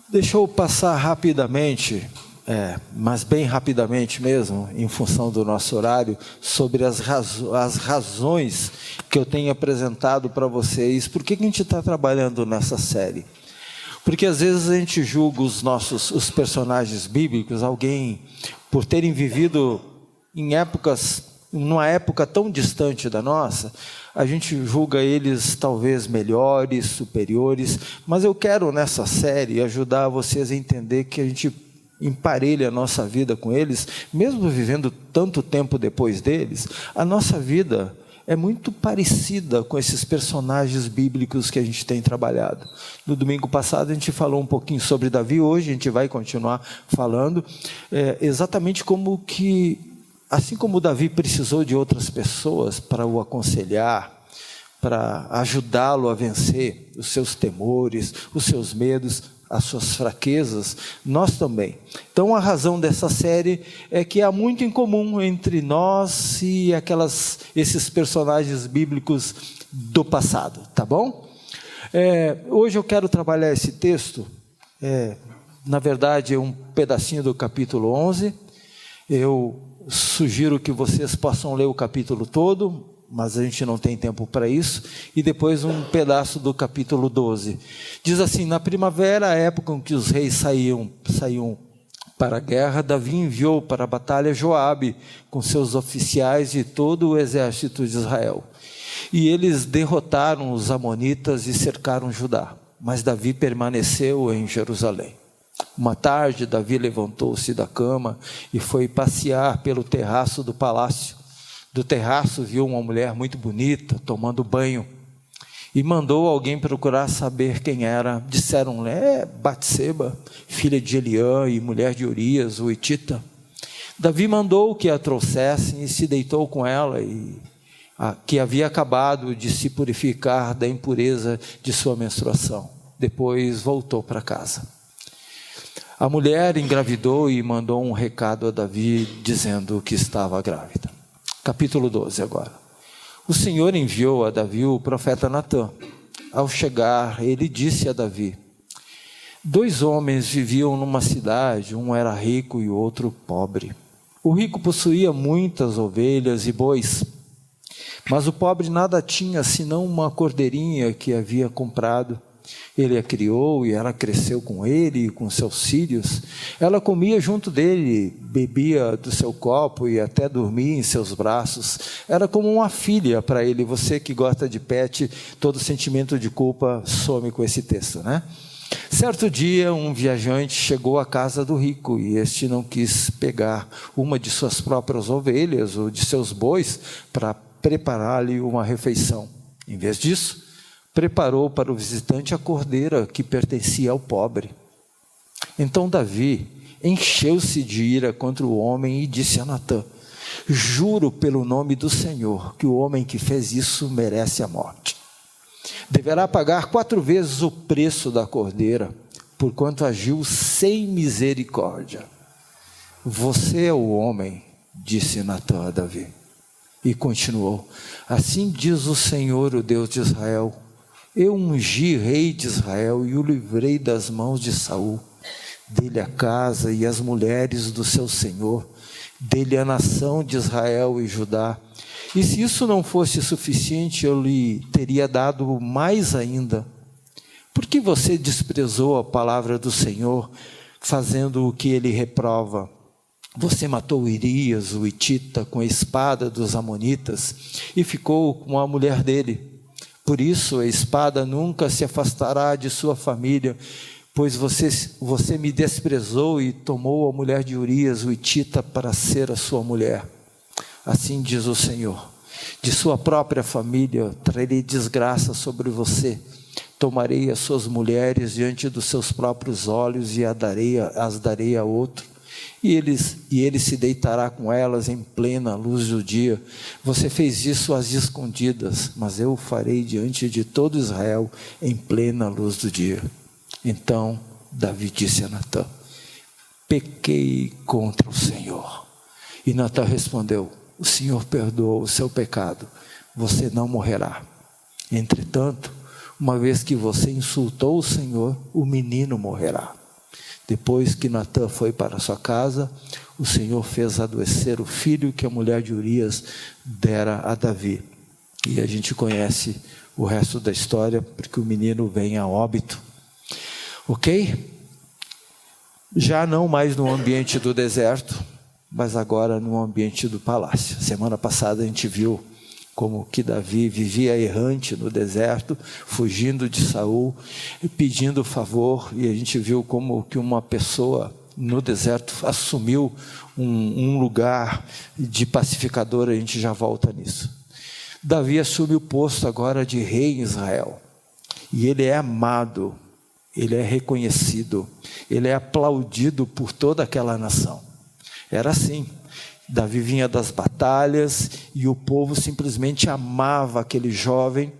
Deixa eu passar rapidamente, mas bem rapidamente mesmo, em função do nosso horário, sobre as razões que eu tenho apresentado para vocês. Por que a gente está trabalhando nessa série? Porque às vezes a gente julga os personagens bíblicos, alguém, por terem vivido numa época tão distante da nossa, a gente julga eles talvez melhores, superiores, mas eu quero nessa série ajudar vocês a entender que a gente emparelha a nossa vida com eles, mesmo vivendo tanto tempo depois deles, a nossa vida é muito parecida com esses personagens bíblicos que a gente tem trabalhado. No domingo passado a gente falou um pouquinho sobre Davi, hoje a gente vai continuar falando, exatamente assim como Davi precisou de outras pessoas para o aconselhar, para ajudá-lo a vencer os seus temores, os seus medos, as suas fraquezas, nós também. Então a razão dessa série é que há muito em comum entre nós e esses personagens bíblicos do passado, tá bom? Hoje eu quero trabalhar esse texto, na verdade é um pedacinho do capítulo 11, eu sugiro que vocês possam ler o capítulo todo, mas a gente não tem tempo para isso, e depois um pedaço do capítulo 12. Diz assim: na primavera, a época em que os reis saíam para a guerra, Davi enviou para a batalha Joabe, com seus oficiais e todo o exército de Israel. E eles derrotaram os amonitas e cercaram Judá, mas Davi permaneceu em Jerusalém. Uma tarde, Davi levantou-se da cama e foi passear pelo terraço do palácio. Do terraço viu uma mulher muito bonita, tomando banho, e mandou alguém procurar saber quem era. Disseram: Batseba, filha de Eliã e mulher de Urias, o Hitita. Davi mandou que a trouxessem e se deitou com ela, que havia acabado de se purificar da impureza de sua menstruação. Depois voltou para casa. A mulher engravidou e mandou um recado a Davi, dizendo que estava grávida. Capítulo 12 agora. O Senhor enviou a Davi o profeta Natã. Ao chegar, ele disse a Davi: 2 homens viviam numa cidade, um era rico e o outro pobre. O rico possuía muitas ovelhas e bois, mas o pobre nada tinha senão uma cordeirinha que havia comprado. Ele a criou e ela cresceu com ele e com seus filhos. Ela comia junto dele, bebia do seu copo e até dormia em seus braços. Era como uma filha para ele. Você que gosta de pet, todo sentimento de culpa some com esse texto, né? Certo dia, um viajante chegou à casa do rico e este não quis pegar uma de suas próprias ovelhas ou de seus bois para preparar-lhe uma refeição. Em vez disso, preparou para o visitante a cordeira que pertencia ao pobre. Então Davi encheu-se de ira contra o homem e disse a Natã: juro pelo nome do Senhor que o homem que fez isso merece a morte. Deverá pagar 4 vezes o preço da cordeira, porquanto agiu sem misericórdia. Você é o homem, disse Natã a Davi. E continuou: assim diz o Senhor, o Deus de Israel: eu ungi rei de Israel e o livrei das mãos de Saul. Dele a casa e as mulheres do seu senhor, dele a nação de Israel e Judá. E se isso não fosse suficiente, eu lhe teria dado mais ainda. Por que você desprezou a palavra do Senhor, fazendo o que ele reprova? Você matou Urias, o Hitita, com a espada dos amonitas e ficou com a mulher dele. Por isso a espada nunca se afastará de sua família, pois você me desprezou e tomou a mulher de Urias, o Hitita, para ser a sua mulher. Assim diz o Senhor: de sua própria família trarei desgraça sobre você. Tomarei as suas mulheres diante dos seus próprios olhos e as darei a outro. E ele se deitará com elas em plena luz do dia. Você fez isso às escondidas, mas eu o farei diante de todo Israel em plena luz do dia. Então Davi disse a Natã: pequei contra o Senhor. E Natã respondeu: o Senhor perdoou o seu pecado, você não morrerá. Entretanto, uma vez que você insultou o Senhor, o menino morrerá. Depois que Natã foi para sua casa, o Senhor fez adoecer o filho que a mulher de Urias dera a Davi. E a gente conhece o resto da história, porque o menino vem a óbito. Ok? Já não mais no ambiente do deserto, mas agora no ambiente do palácio. Semana passada a gente viu como que Davi vivia errante no deserto, fugindo de Saul, pedindo favor, e a gente viu como que uma pessoa no deserto assumiu um lugar de pacificador. A gente já volta nisso. Davi assume o posto agora de rei em Israel, e ele é amado, ele é reconhecido, ele é aplaudido por toda aquela nação. Era assim, Davi vinha das batalhas e o povo simplesmente amava aquele jovem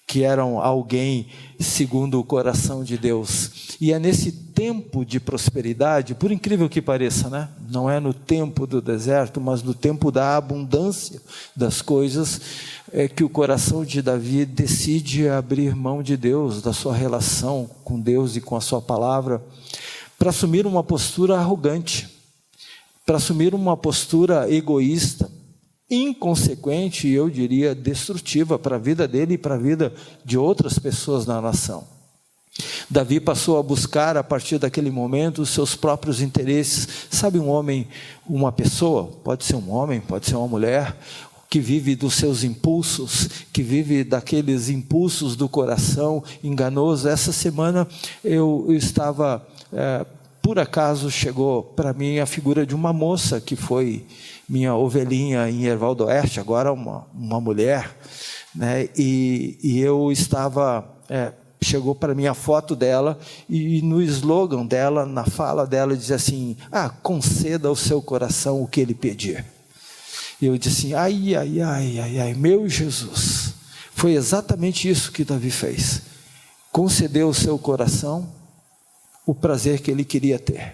que era alguém segundo o coração de Deus. E é nesse tempo de prosperidade, por incrível que pareça, né? Não é no tempo do deserto, mas no tempo da abundância das coisas, é que o coração de Davi decide abrir mão de Deus, da sua relação com Deus e com a sua palavra, para assumir uma postura arrogante, para assumir uma postura egoísta, inconsequente e eu diria destrutiva para a vida dele e para a vida de outras pessoas na nação. Davi passou a buscar a partir daquele momento os seus próprios interesses. Sabe, um homem, uma pessoa, pode ser um homem, pode ser uma mulher, que vive dos seus impulsos, que vive daqueles impulsos do coração enganoso. Essa semana eu estava, por acaso chegou para mim a figura de uma moça que foi minha ovelhinha em Erval do Oeste, agora uma mulher, né? E eu estava, chegou para mim a foto dela, e no slogan dela, na fala dela, dizia assim: conceda ao seu coração o que ele pedir. E eu disse assim: ai, meu Jesus. Foi exatamente isso que Davi fez. Concedeu ao seu coração o prazer que ele queria ter.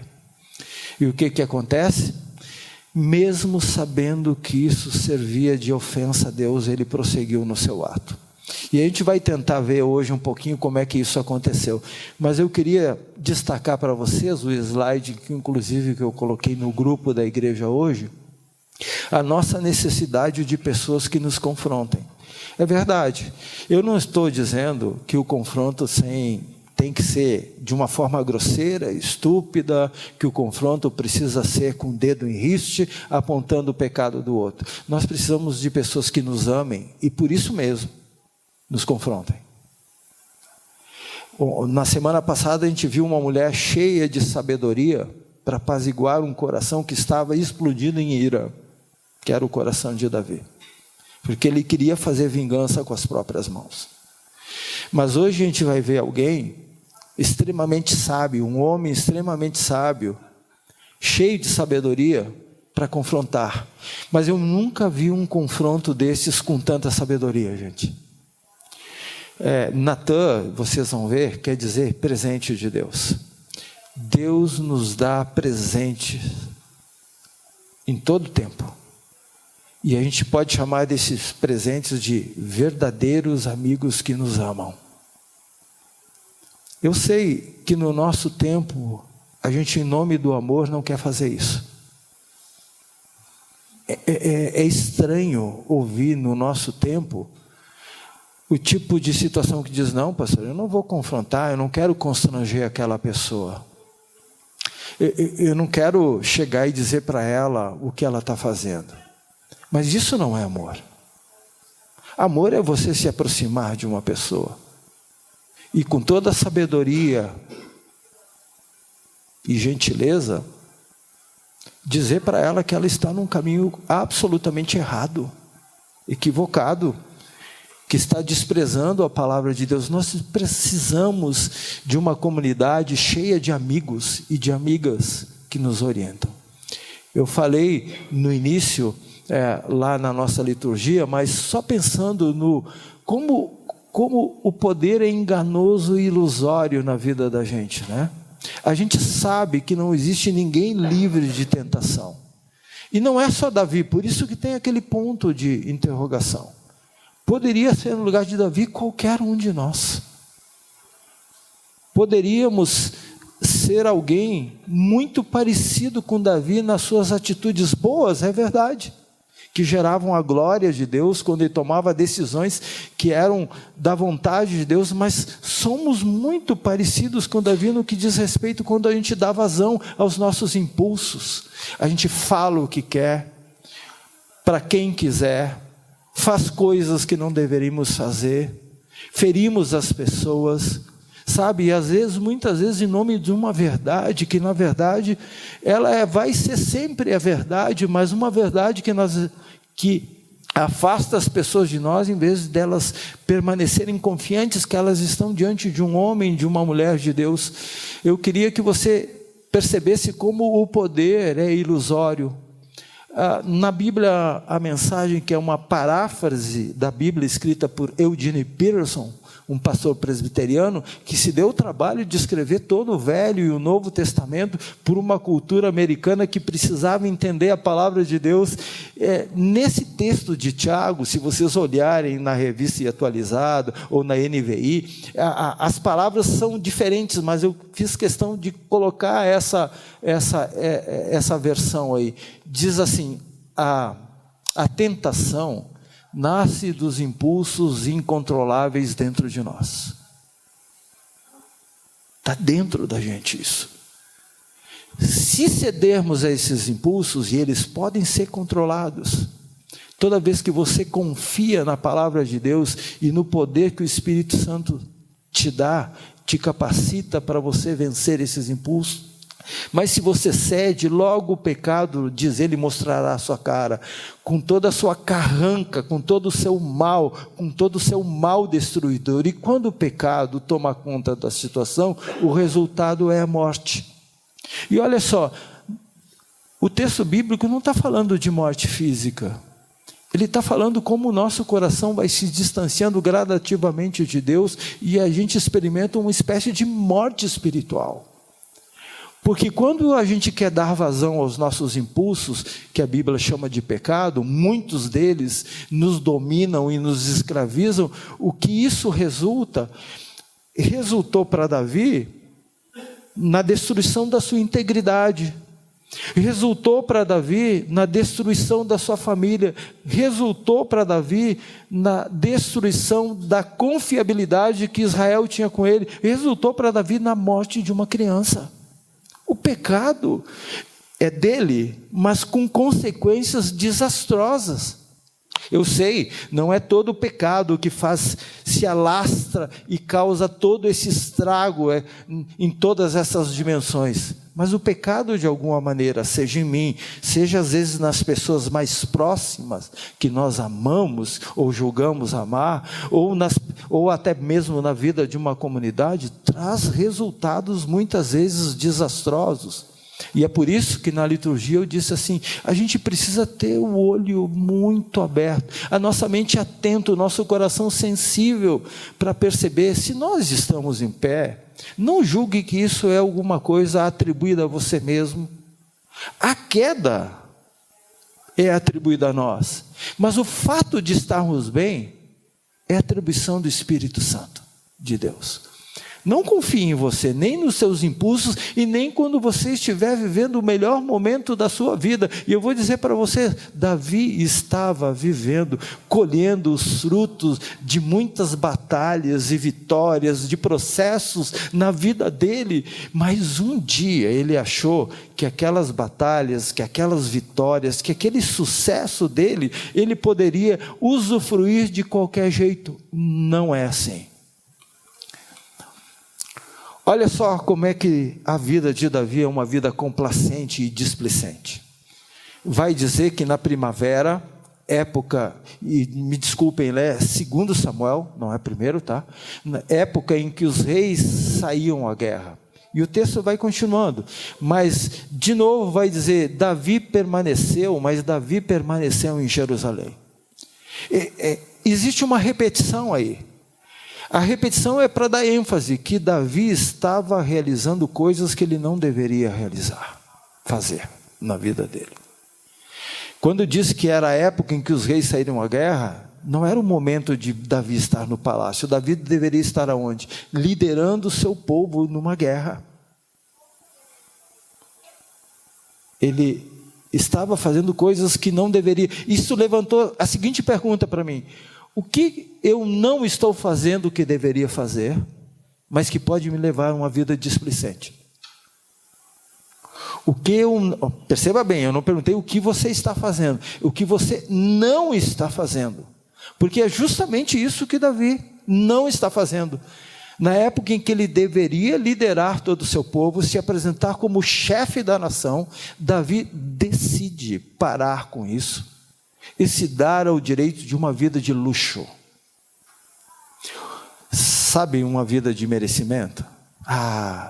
E o que acontece? Mesmo sabendo que isso servia de ofensa a Deus, ele prosseguiu no seu ato. E a gente vai tentar ver hoje um pouquinho como é que isso aconteceu. Mas eu queria destacar para vocês o slide, que inclusive que eu coloquei no grupo da igreja hoje, a nossa necessidade de pessoas que nos confrontem. É verdade, eu não estou dizendo que o confronto tem que ser de uma forma grosseira, estúpida, que o confronto precisa ser com o dedo em riste, apontando o pecado do outro. Nós precisamos de pessoas que nos amem e por isso mesmo nos confrontem. Na semana passada a gente viu uma mulher cheia de sabedoria para apaziguar um coração que estava explodindo em ira, que era o coração de Davi, porque ele queria fazer vingança com as próprias mãos. Mas hoje a gente vai ver alguém extremamente sábio, um homem extremamente sábio, cheio de sabedoria para confrontar. Mas eu nunca vi um confronto desses com tanta sabedoria, gente. Natã, vocês vão ver, quer dizer presente de Deus. Deus nos dá presente em todo tempo. E a gente pode chamar desses presentes de verdadeiros amigos que nos amam. Eu sei que no nosso tempo, a gente, em nome do amor, não quer fazer isso. É estranho ouvir no nosso tempo o tipo de situação que diz: não, pastor, eu não vou confrontar, eu não quero constranger aquela pessoa. Eu não quero chegar e dizer para ela o que ela está fazendo. Mas isso não é amor. Amor é você se aproximar de uma pessoa e com toda a sabedoria e gentileza dizer para ela que ela está num caminho absolutamente errado, equivocado, que está desprezando a palavra de Deus. Nós precisamos de uma comunidade cheia de amigos e de amigas que nos orientam. Eu falei no início, lá na nossa liturgia, mas só pensando no como o poder é enganoso e ilusório na vida da gente, né? A gente sabe que não existe ninguém livre de tentação. E não é só Davi, por isso que tem aquele ponto de interrogação. Poderia ser no lugar de Davi qualquer um de nós. Poderíamos ser alguém muito parecido com Davi nas suas atitudes boas, é verdade, que geravam a glória de Deus quando ele tomava decisões que eram da vontade de Deus, mas somos muito parecidos com Davi no que diz respeito quando a gente dá vazão aos nossos impulsos. A gente fala o que quer, para quem quiser, faz coisas que não deveríamos fazer, ferimos as pessoas, sabe? E às vezes, muitas vezes, em nome de uma verdade, que na verdade, ela vai ser sempre a verdade, mas uma verdade que afasta as pessoas de nós, em vez delas permanecerem confiantes que elas estão diante de um homem, de uma mulher de Deus. Eu queria que você percebesse como o poder é ilusório. Na Bíblia, a mensagem, que é uma paráfrase da Bíblia escrita por Eugene Peterson, um pastor presbiteriano, que se deu o trabalho de escrever todo o Velho e o Novo Testamento por uma cultura americana que precisava entender a palavra de Deus. Nesse texto de Tiago, se vocês olharem na Revista Atualizada ou na NVI, as palavras são diferentes, mas eu fiz questão de colocar essa versão aí. Diz assim: a tentação nasce dos impulsos incontroláveis dentro de nós. Está dentro da gente isso. Se cedermos a esses impulsos, e eles podem ser controlados, toda vez que você confia na palavra de Deus e no poder que o Espírito Santo te dá, te capacita para você vencer esses impulsos. Mas se você cede, logo o pecado, diz ele, mostrará a sua cara, com toda a sua carranca, com todo o seu mal, com todo o seu mal destruidor. E quando o pecado toma conta da situação, o resultado é a morte. E olha só, o texto bíblico não está falando de morte física. Ele está falando como o nosso coração vai se distanciando gradativamente de Deus e a gente experimenta uma espécie de morte espiritual. Porque quando a gente quer dar vazão aos nossos impulsos, que a Bíblia chama de pecado, muitos deles nos dominam e nos escravizam. O que isso resultou para Davi na destruição da sua integridade, resultou para Davi na destruição da sua família, resultou para Davi na destruição da confiabilidade que Israel tinha com ele, resultou para Davi na morte de uma criança. O pecado é dele, mas com consequências desastrosas. Eu sei, não é todo o pecado que se alastra e causa todo esse estrago em todas essas dimensões. Mas o pecado, de alguma maneira, seja em mim, seja às vezes nas pessoas mais próximas, que nós amamos ou julgamos amar, ou até mesmo na vida de uma comunidade, traz resultados muitas vezes desastrosos. E é por isso que na liturgia eu disse assim, a gente precisa ter o olho muito aberto, a nossa mente atenta, o nosso coração sensível para perceber se nós estamos em pé. Não julgue que isso é alguma coisa atribuída a você mesmo. A queda é atribuída a nós, mas o fato de estarmos bem é atribuição do Espírito Santo de Deus. Não confie em você, nem nos seus impulsos e nem quando você estiver vivendo o melhor momento da sua vida. E eu vou dizer para você, Davi estava vivendo, colhendo os frutos de muitas batalhas e vitórias, de processos na vida dele. Mas um dia ele achou que aquelas batalhas, que aquelas vitórias, que aquele sucesso dele, ele poderia usufruir de qualquer jeito. Não é assim. Olha só como é que a vida de Davi é uma vida complacente e displicente. Vai dizer que na primavera, época, e me desculpem, é 2 Samuel, não é 1, tá? Na época em que os reis saíam à guerra. E o texto vai continuando, mas de novo vai dizer, Davi permaneceu, mas Davi permaneceu em Jerusalém. Existe uma repetição aí. A repetição é para dar ênfase que Davi estava realizando coisas que ele não deveria fazer na vida dele. Quando diz que era a época em que os reis saíram à guerra, não era o momento de Davi estar no palácio. Davi deveria estar aonde? Liderando o seu povo numa guerra. ele estava fazendo coisas que não deveria. Isso levantou a seguinte pergunta para mim: o que eu não estou fazendo que deveria fazer, mas que pode me levar a uma vida displicente? Perceba bem, eu não perguntei o que você está fazendo, o que você não está fazendo, porque é justamente isso que Davi não está fazendo. Na época em que ele deveria liderar todo o seu povo, se apresentar como chefe da nação, Davi decide parar com isso e se dar ao direito de uma vida de luxo. Sabe, uma vida de merecimento?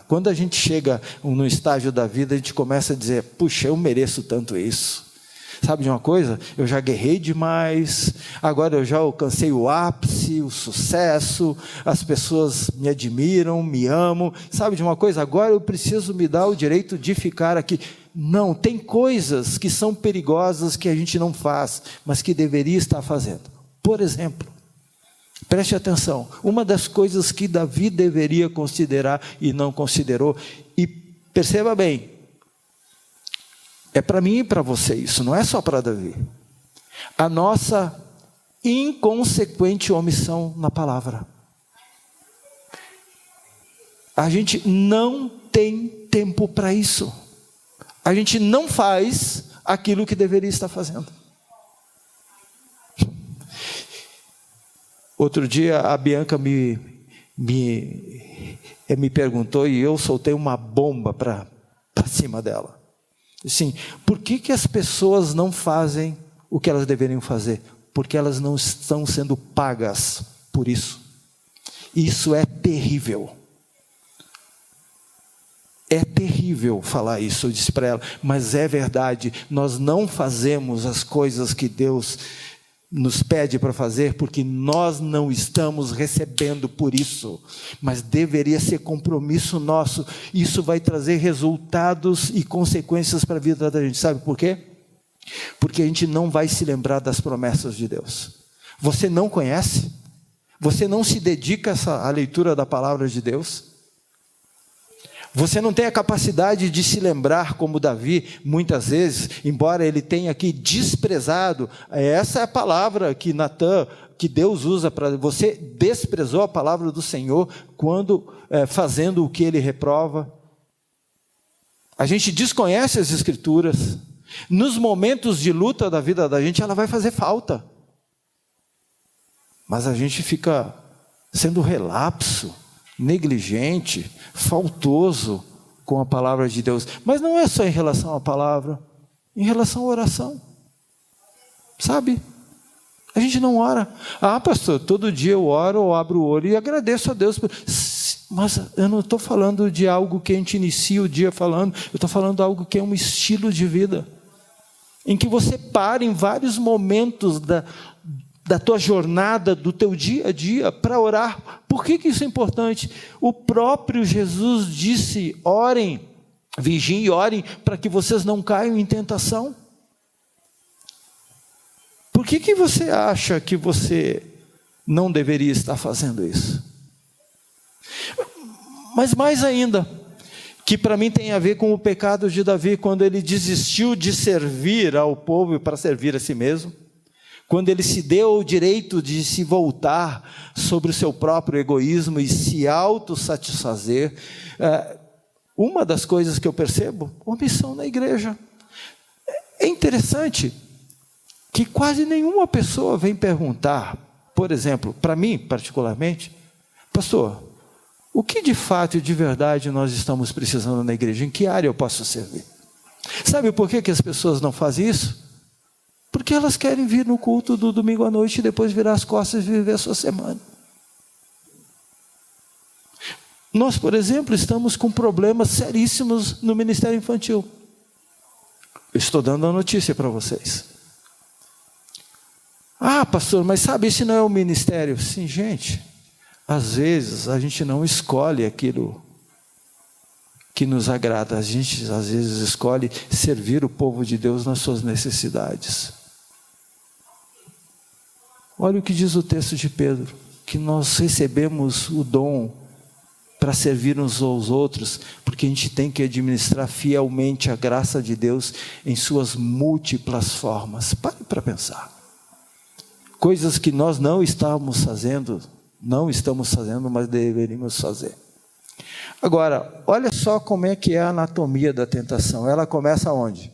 Quando a gente chega no estágio da vida, a gente começa a dizer: puxa, eu mereço tanto isso. Sabe de uma coisa? Eu já guerrei demais, agora eu já alcancei o ápice, o sucesso, as pessoas me admiram, me amam. Sabe de uma coisa? Agora eu preciso me dar o direito de ficar aqui. Não, tem coisas que são perigosas que a gente não faz, mas que deveria estar fazendo. Por exemplo, preste atenção, uma das coisas que Davi deveria considerar e não considerou, e perceba bem, é para mim e para você isso, não é só para Davi. A nossa inconsequente omissão na palavra. A gente não tem tempo para isso. A gente não faz aquilo que deveria estar fazendo. Outro dia a Bianca me perguntou e eu soltei uma bomba para cima dela. Assim, por que as pessoas não fazem o que elas deveriam fazer? Porque elas não estão sendo pagas por isso. Isso é terrível. É terrível falar isso, eu disse para ela, mas é verdade. Nós não fazemos as coisas que Deus nos pede para fazer porque nós não estamos recebendo por isso, mas deveria ser compromisso nosso. Isso vai trazer resultados e consequências para a vida da gente. Sabe por quê? Porque a gente não vai se lembrar das promessas de Deus. Você não conhece? Você não se dedica à leitura da palavra de Deus? Você não tem a capacidade de se lembrar como Davi, muitas vezes, embora ele tenha aqui desprezado, essa é a palavra que que Deus usa para você, desprezou a palavra do Senhor quando fazendo o que ele reprova. A gente desconhece as Escrituras. Nos momentos de luta da vida da gente, ela vai fazer falta. Mas a gente fica sendo relapso, negligente, faltoso com a palavra de Deus. Mas não é só em relação à palavra, em relação à oração. Sabe? A gente não ora. Pastor, todo dia eu oro, eu abro o olho e agradeço a Deus. Mas eu não estou falando de algo que a gente inicia o dia falando, eu estou falando de algo que é um estilo de vida, em que você para em vários momentos da tua jornada, do teu dia a dia, para orar. Por que isso é importante? O próprio Jesus disse: orem, vigiem e orem, para que vocês não caiam em tentação. Por que você acha que você não deveria estar fazendo isso? Mas mais ainda, que para mim tem a ver com o pecado de Davi, quando ele desistiu de servir ao povo para servir a si mesmo, quando ele se deu o direito de se voltar sobre o seu próprio egoísmo e se autossatisfazer. Uma das coisas que eu percebo, omissão na igreja. É interessante que quase nenhuma pessoa vem perguntar, por exemplo, para mim particularmente: pastor, o que de fato e de verdade nós estamos precisando na igreja? Em que área eu posso servir? Sabe por que as pessoas não fazem isso? Porque elas querem vir no culto do domingo à noite e depois virar as costas e viver a sua semana. Nós, por exemplo, estamos com problemas seríssimos no ministério infantil. Eu estou dando a notícia para vocês. Pastor, mas sabe, esse não é o ministério. Sim, gente, às vezes a gente não escolhe aquilo que nos agrada. A gente às vezes escolhe servir o povo de Deus nas suas necessidades. Olha o que diz o texto de Pedro, que nós recebemos o dom para servir uns aos outros, porque a gente tem que administrar fielmente a graça de Deus em suas múltiplas formas. Pare para pensar. Coisas que nós não estamos fazendo, mas deveríamos fazer. Agora, olha só como é que é a anatomia da tentação. Ela começa onde?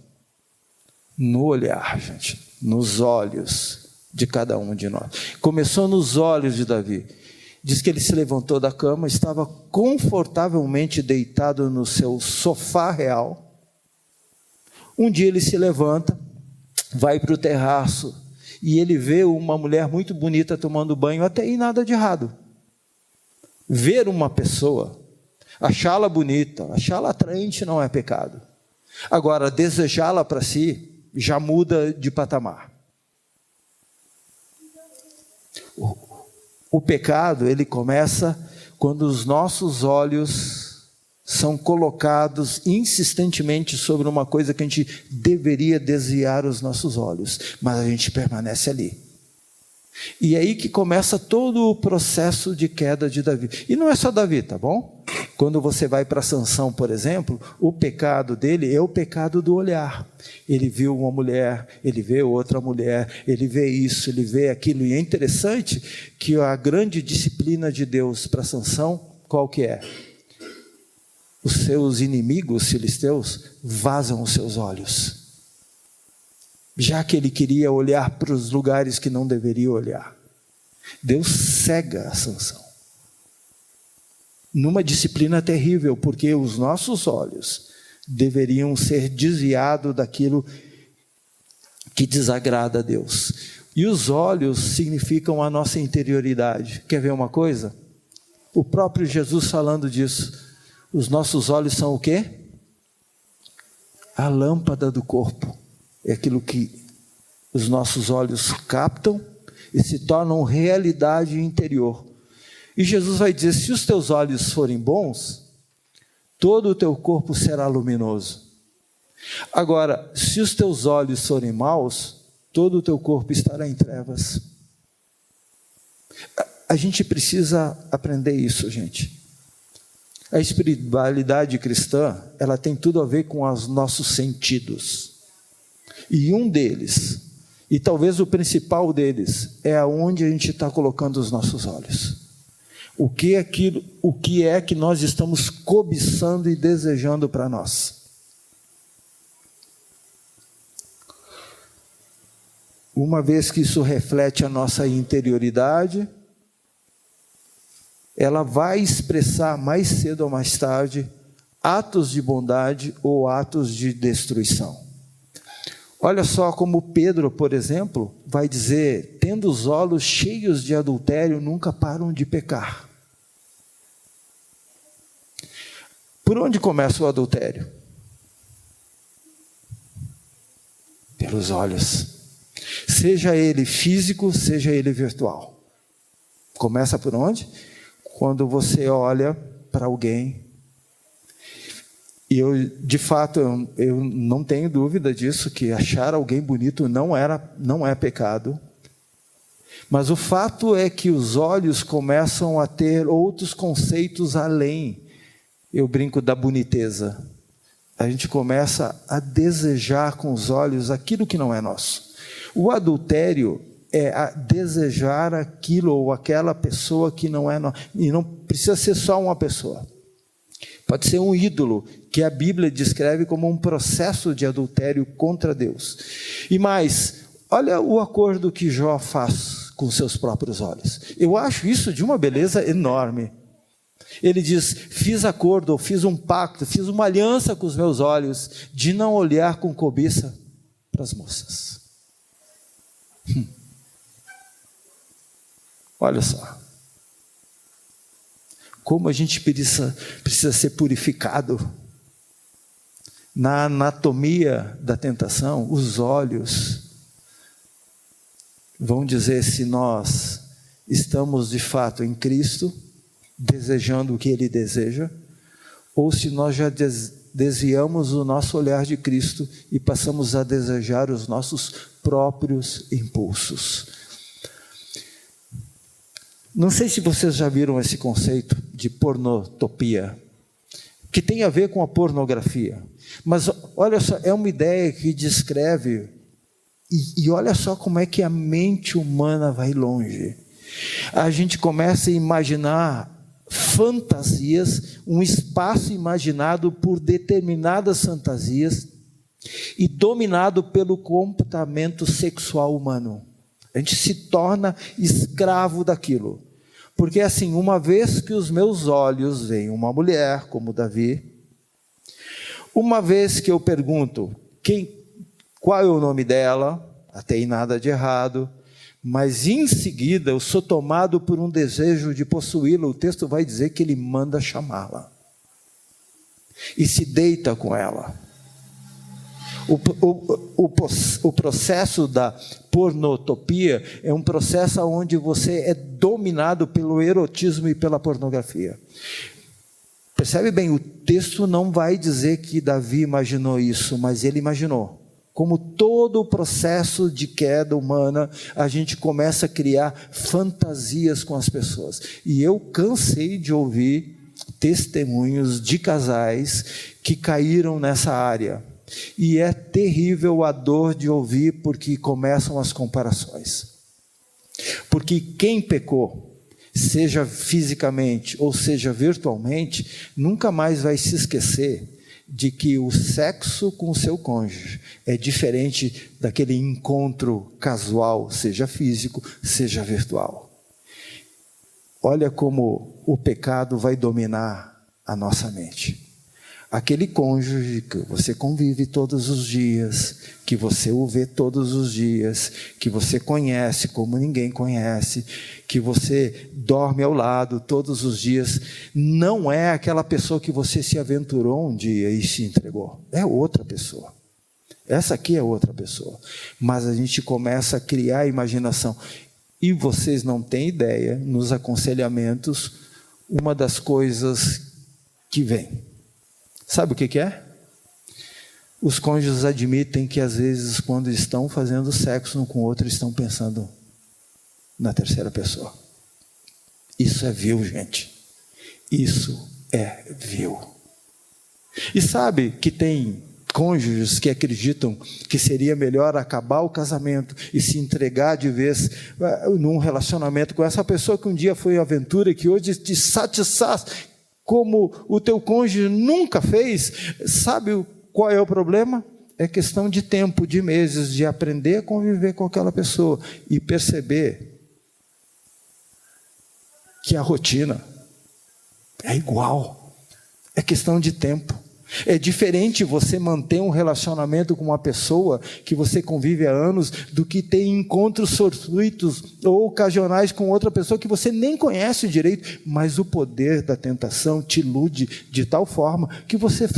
No olhar, gente, nos olhos de cada um de nós. Começou nos olhos de Davi. Diz que ele se levantou da cama, estava confortavelmente deitado no seu sofá real. Um dia ele se levanta, vai para o terraço, e ele vê uma mulher muito bonita tomando banho, até aí nada de errado. Ver uma pessoa, achá-la bonita, achá-la atraente não é pecado. Agora, desejá-la para si, já muda de patamar. O pecado, ele começa quando os nossos olhos são colocados insistentemente sobre uma coisa que a gente deveria desviar os nossos olhos, mas a gente permanece ali. E é aí que começa todo o processo de queda de Davi. E não é só Davi, tá bom? Quando você vai para Sansão, por exemplo, o pecado dele é o pecado do olhar. Ele viu uma mulher, ele vê outra mulher, ele vê isso, ele vê aquilo. E é interessante que a grande disciplina de Deus para Sansão, qual que é? Os seus inimigos filisteus vazam os seus olhos. Já que ele queria olhar para os lugares que não deveria olhar. Deus cega a Sansão. Numa disciplina terrível, porque os nossos olhos deveriam ser desviados daquilo que desagrada a Deus. E os olhos significam a nossa interioridade. Quer ver uma coisa? O próprio Jesus falando disso. Os nossos olhos são o quê? A lâmpada do corpo. É aquilo que os nossos olhos captam e se tornam realidade interior. E Jesus vai dizer, se os teus olhos forem bons, todo o teu corpo será luminoso. Agora, se os teus olhos forem maus, todo o teu corpo estará em trevas. A gente precisa aprender isso, gente. A espiritualidade cristã, ela tem tudo a ver com os nossos sentidos. E um deles, e talvez o principal deles, é aonde a gente está colocando os nossos olhos. O que é que nós estamos cobiçando e desejando para nós? Uma vez que isso reflete a nossa interioridade, ela vai expressar mais cedo ou mais tarde atos de bondade ou atos de destruição. Olha só como Pedro, por exemplo, vai dizer, tendo os olhos cheios de adultério, nunca param de pecar. Por onde começa o adultério? Pelos olhos. Seja ele físico, seja ele virtual. Começa por onde? Quando você olha para alguém. E eu, de fato, eu não tenho dúvida disso, que achar alguém bonito não é pecado. Mas o fato é que os olhos começam a ter outros conceitos além, eu brinco, da boniteza. A gente começa a desejar com os olhos aquilo que não é nosso. O adultério é a desejar aquilo ou aquela pessoa que não é nossa. E não precisa ser só uma pessoa. Pode ser um ídolo, que a Bíblia descreve como um processo de adultério contra Deus. E mais, olha o acordo que Jó faz com seus próprios olhos. Eu acho isso de uma beleza enorme. Ele diz, fiz acordo, fiz um pacto, fiz uma aliança com os meus olhos, de não olhar com cobiça para as moças. Olha só. Como a gente precisa ser purificado. Na anatomia da tentação, os olhos vão dizer se nós estamos de fato em Cristo, desejando o que Ele deseja, ou se nós já desviamos o nosso olhar de Cristo e passamos a desejar os nossos próprios impulsos. Não sei se vocês já viram esse conceito de pornotopia, que tem a ver com a pornografia. Mas olha só, é uma ideia que descreve, e olha só como é que a mente humana vai longe. A gente começa a imaginar fantasias, um espaço imaginado por determinadas fantasias e dominado pelo comportamento sexual humano. A gente se torna escravo daquilo. Porque assim, uma vez que os meus olhos veem uma mulher como Davi, uma vez que eu pergunto qual é o nome dela, até aí nada de errado, mas em seguida eu sou tomado por um desejo de possuí-la, o texto vai dizer que ele manda chamá-la e se deita com ela. O processo da pornotopia é um processo onde você é dominado pelo erotismo e pela pornografia. Percebe bem, o texto não vai dizer que Davi imaginou isso, mas ele imaginou. Como todo o processo de queda humana, a gente começa a criar fantasias com as pessoas. E eu cansei de ouvir testemunhos de casais que caíram nessa área. E é terrível a dor de ouvir, porque começam as comparações. Porque quem pecou, seja fisicamente ou seja virtualmente, nunca mais vai se esquecer de que o sexo com o seu cônjuge é diferente daquele encontro casual, seja físico, seja virtual. Olha como o pecado vai dominar a nossa mente. Aquele cônjuge que você convive todos os dias, que você o vê todos os dias, que você conhece como ninguém conhece, que você dorme ao lado todos os dias, não é aquela pessoa que você se aventurou um dia e se entregou. É outra pessoa. Essa aqui é outra pessoa. Mas a gente começa a criar a imaginação. E vocês não têm ideia, nos aconselhamentos, uma das coisas que vem. Sabe o que é? Os cônjuges admitem que às vezes quando estão fazendo sexo um com o outro, estão pensando na terceira pessoa. Isso é vil, gente. Isso é vil. E sabe que tem cônjuges que acreditam que seria melhor acabar o casamento e se entregar de vez num relacionamento com essa pessoa que um dia foi aventura e que hoje te satisfaz, como o teu cônjuge nunca fez. Sabe qual é o problema? É questão de tempo, de meses, de aprender a conviver com aquela pessoa e perceber que a rotina é igual. É questão de tempo. É diferente você manter um relacionamento com uma pessoa que você convive há anos do que ter encontros fortuitos ou ocasionais com outra pessoa que você nem conhece direito, mas o poder da tentação te ilude de tal forma que você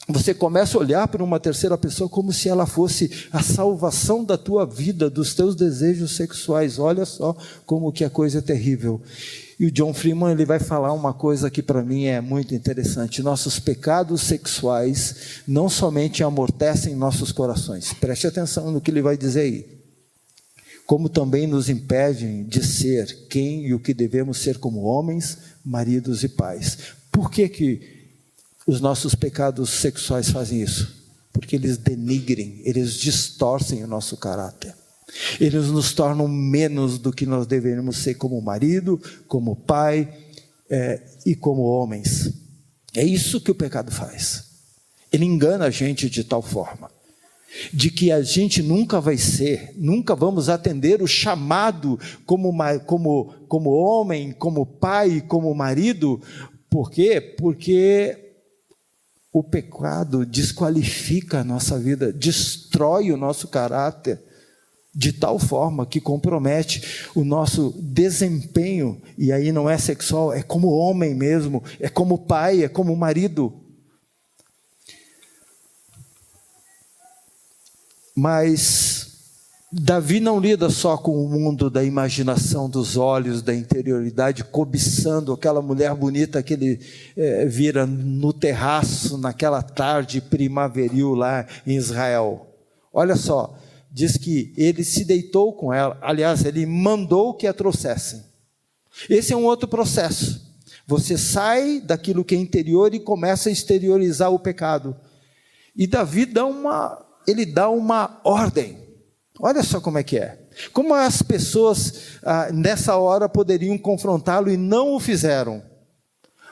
você começa a olhar para uma terceira pessoa como se ela fosse a salvação da tua vida, dos teus desejos sexuais. Olha só como que a coisa é terrível. E o John Freeman, ele vai falar uma coisa que para mim é muito interessante. Nossos pecados sexuais não somente amortecem nossos corações. Preste atenção no que ele vai dizer aí. Como também nos impedem de ser quem e o que devemos ser como homens, maridos e pais. Por que os nossos pecados sexuais fazem isso? Porque eles denigrem, eles distorcem o nosso caráter. Eles nos tornam menos do que nós deveríamos ser como marido, como pai e como homens. É isso que o pecado faz. Ele engana a gente de tal forma, de que a gente nunca vamos atender o chamado como homem, como pai, como marido. Por quê? Porque o pecado desqualifica a nossa vida, destrói o nosso caráter, de tal forma que compromete o nosso desempenho, e aí não é sexual, é como homem mesmo, é como pai, é como marido. Mas Davi não lida só com o mundo da imaginação, dos olhos, da interioridade, cobiçando aquela mulher bonita que ele vira no terraço, naquela tarde primaveril lá em Israel. Olha só, diz que ele se deitou com ela, aliás, ele mandou que a trouxessem. Esse é um outro processo. Você sai daquilo que é interior e começa a exteriorizar o pecado. E Davi dá uma ordem. Olha só como é que é. Como as pessoas nessa hora poderiam confrontá-lo e não o fizeram?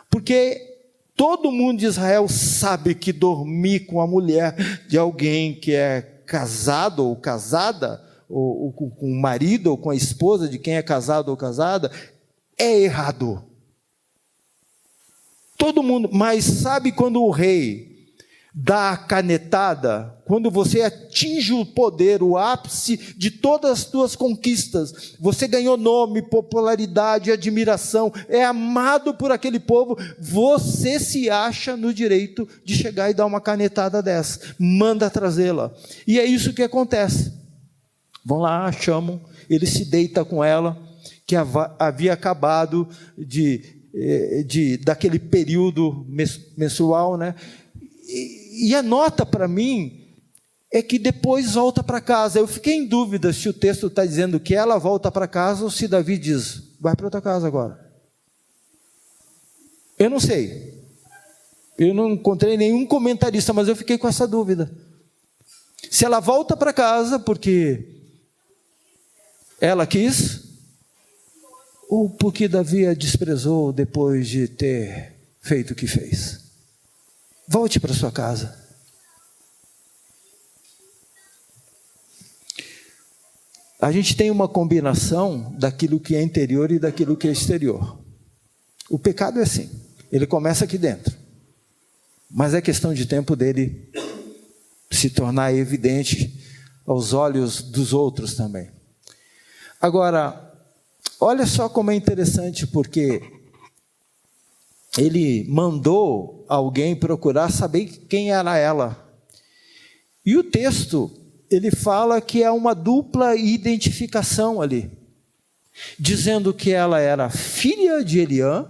Porque todo mundo de Israel sabe que dormir com a mulher de alguém que é casado ou casada, ou com o marido ou com a esposa de quem é casado ou casada, é errado. Todo mundo, mas sabe quando o rei dá a canetada, quando você atinge o poder, o ápice de todas as suas conquistas, você ganhou nome, popularidade, admiração, é amado por aquele povo, você se acha no direito de chegar e dar uma canetada dessa, manda trazê-la, e é isso que acontece. Vão lá, chamam, ele se deita com ela, que havia acabado daquele período menstrual, né? E a nota para mim é que depois volta para casa. Eu fiquei em dúvida se o texto está dizendo que ela volta para casa ou se Davi diz, vai para outra casa agora. Eu não sei. Eu não encontrei nenhum comentarista, mas eu fiquei com essa dúvida. Se ela volta para casa porque ela quis, ou porque Davi a desprezou depois de ter feito o que fez. Volte para sua casa. A gente tem uma combinação daquilo que é interior e daquilo que é exterior. O pecado é assim, ele começa aqui dentro, mas é questão de tempo dele se tornar evidente aos olhos dos outros também. Agora, olha só como é interessante, porque ele mandou alguém procurar saber quem era ela. E o texto, ele fala que é uma dupla identificação ali, dizendo que ela era filha de Eliã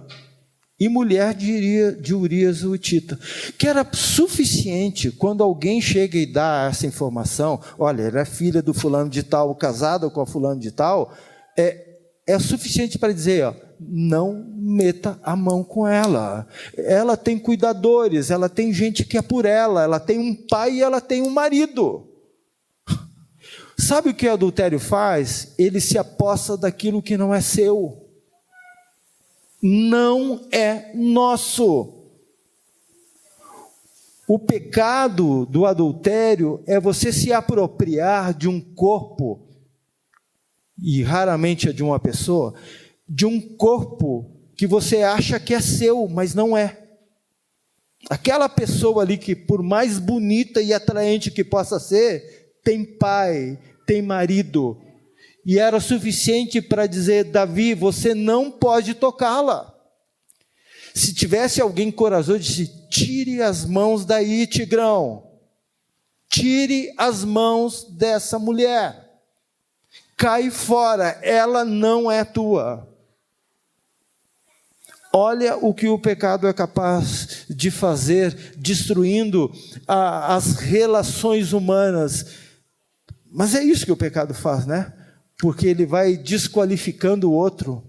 e mulher de Urias o Hitita, que era suficiente quando alguém chega e dá essa informação, olha, ela é filha do fulano de tal, casada com a fulano de tal, é suficiente para dizer, ó, não meta a mão com ela. Ela tem cuidadores, ela tem gente que é por ela, ela tem um pai e ela tem um marido. Sabe o que o adultério faz? Ele se apossa daquilo que não é seu. Não é nosso. O pecado do adultério é você se apropriar de um corpo, e raramente é de uma pessoa, de um corpo que você acha que é seu, mas não é. Aquela pessoa ali que, por mais bonita e atraente que possa ser, tem pai, tem marido, e era suficiente para dizer, Davi, você não pode tocá-la. Se tivesse alguém corajoso, disse, tire as mãos daí, Tigrão, tire as mãos dessa mulher, cai fora, ela não é tua. Olha o que o pecado é capaz de fazer, destruindo as relações humanas. Mas é isso que o pecado faz, né? Porque ele vai desqualificando o outro.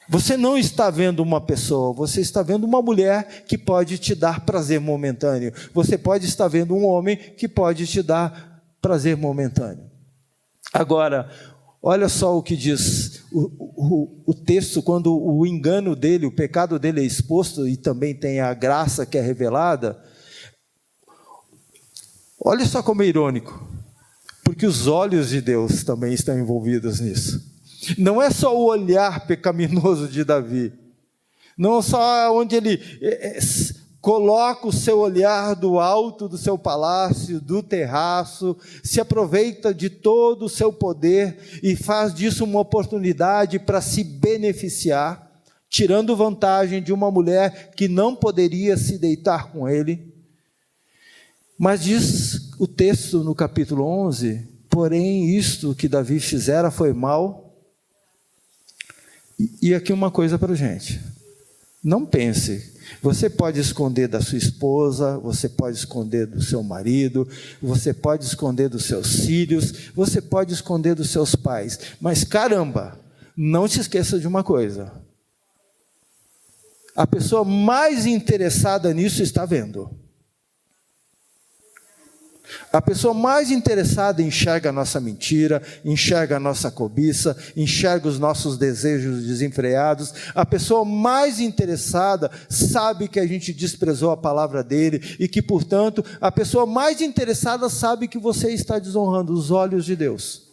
Você não está vendo uma pessoa, você está vendo uma mulher que pode te dar prazer momentâneo. Você pode estar vendo um homem que pode te dar prazer momentâneo. Agora, olha só o que diz o texto, quando o engano dele, o pecado dele é exposto e também tem a graça que é revelada. Olha só como é irônico, porque os olhos de Deus também estão envolvidos nisso. Não é só o olhar pecaminoso de Davi, não só onde ele coloca o seu olhar do alto do seu palácio, do terraço, se aproveita de todo o seu poder e faz disso uma oportunidade para se beneficiar, tirando vantagem de uma mulher que não poderia se deitar com ele. Mas diz o texto no capítulo 11, porém isto que Davi fizera foi mal. E aqui uma coisa para a gente, Não pense. Você pode esconder da sua esposa, você pode esconder do seu marido, você pode esconder dos seus filhos, você pode esconder dos seus pais. Mas caramba, não se esqueça de uma coisa. A pessoa mais interessada nisso está vendo. A pessoa mais interessada enxerga a nossa mentira, enxerga a nossa cobiça, enxerga os nossos desejos desenfreados. A pessoa mais interessada sabe que a gente desprezou a palavra dele e que, portanto, a pessoa mais interessada sabe que você está desonrando os olhos de Deus.